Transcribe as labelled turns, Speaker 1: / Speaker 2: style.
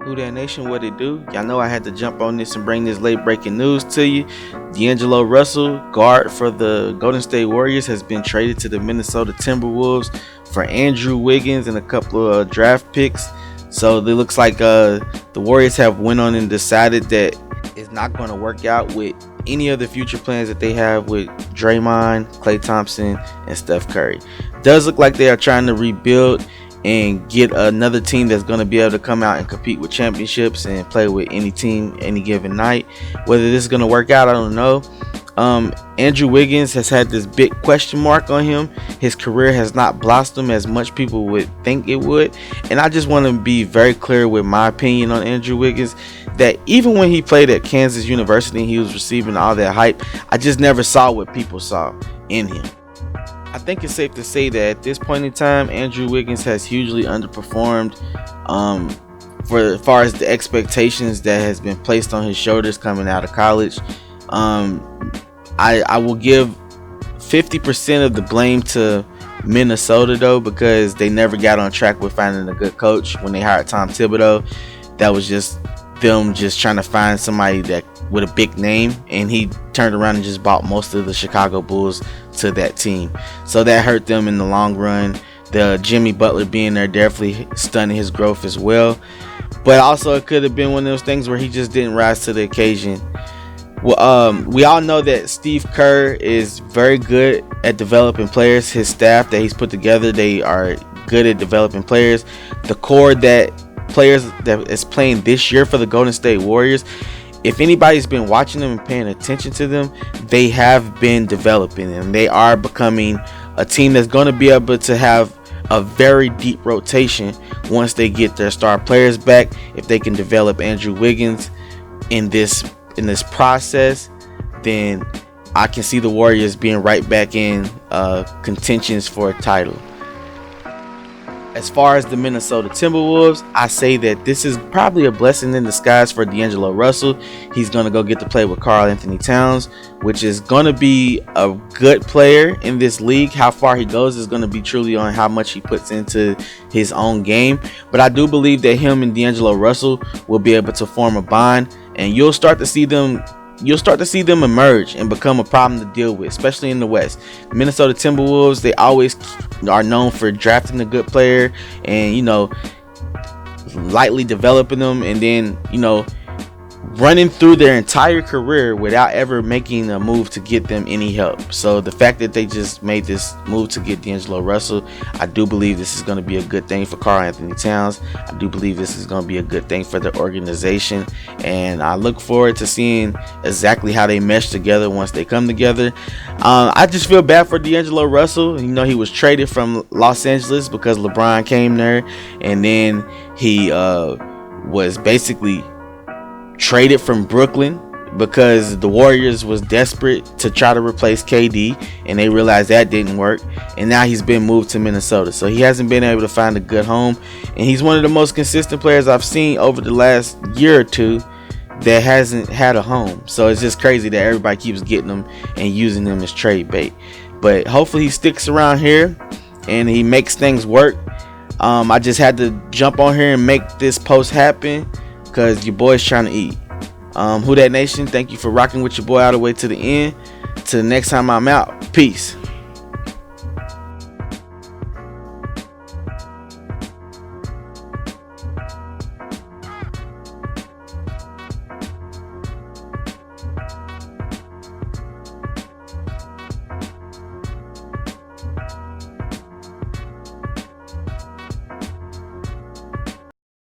Speaker 1: Who that nation, what it do? Y'all know I had to jump on this and bring this late breaking news to you. D'Angelo Russell, guard for the Golden State Warriors, has been traded to the Minnesota Timberwolves for Andrew Wiggins and a couple of draft picks. So it looks like the Warriors have went on and decided that it's not going to work out with any of the future plans that they have with Draymond, Klay Thompson, and Steph Curry. Does look like they are trying to rebuild and get another team that's going to be able to come out and compete with championships and play with any team any given night. Whether this is going to work out, I don't know. Andrew Wiggins has had this big question mark on him. His career has not blossomed as much people would think it would, and I just want to be very clear with my opinion on Andrew Wiggins, that even when he played at Kansas University and he was receiving all that hype, I just never saw what people saw in him. I think it's safe to say that at this point in time, Andrew Wiggins has hugely underperformed for as far as the expectations that has been placed on his shoulders coming out of college. I will give 50% of the blame to Minnesota though, because they never got on track with finding a good coach when they hired Tom Thibodeau. That was just them just trying to find somebody that with a big name, and he turned around and just bought most of the Chicago Bulls to that team. So that hurt them in the long run. The Jimmy Butler being there definitely stunning his growth as well. But also it could have been one of those things where he just didn't rise to the occasion. Well, we all know that Steve Kerr is very good at developing players. His staff that he's put together, they are good at developing players. The core that players that is playing this year for the Golden State Warriors, if anybody's been watching them and paying attention to them, they have been developing and they are becoming a team that's going to be able to have a very deep rotation once they get their star players back. If they can develop Andrew Wiggins in this process, then I can see the Warriors being right back in contentions for a title. As far as the Minnesota Timberwolves, I say that this is probably a blessing in disguise for D'Angelo Russell. He's going to go get to play with Karl Anthony Towns, which is going to be a good player in this league. How far he goes is going to be truly on how much he puts into his own game. But I do believe that him and D'Angelo Russell will be able to form a bond, and you'll start to see them emerge and become a problem to deal with, especially in the West. Minnesota Timberwolves, they always are known for drafting a good player and, lightly developing them, and then, running through their entire career without ever making a move to get them any help. So the fact that they just made this move to get D'Angelo Russell, I do believe this is going to be a good thing for Karl Anthony Towns. I do believe this is going to be a good thing for the organization, and I look forward to seeing exactly how they mesh together once they come together. I just feel bad for D'Angelo Russell. He was traded from Los Angeles because LeBron came there, and then he was basically traded from Brooklyn because the Warriors was desperate to try to replace KD, and they realized that didn't work, and now he's been moved to Minnesota. So he hasn't been able to find a good home, and he's one of the most consistent players I've seen over the last year or two that hasn't had a home. So it's just crazy that everybody keeps getting him and using him as trade bait. But hopefully he sticks around here and he makes things work. I just had to jump on here and make this post happen because your boy's trying to eat. Who that nation, thank you for rocking with your boy all the way to the end. Till the next time I'm out, peace.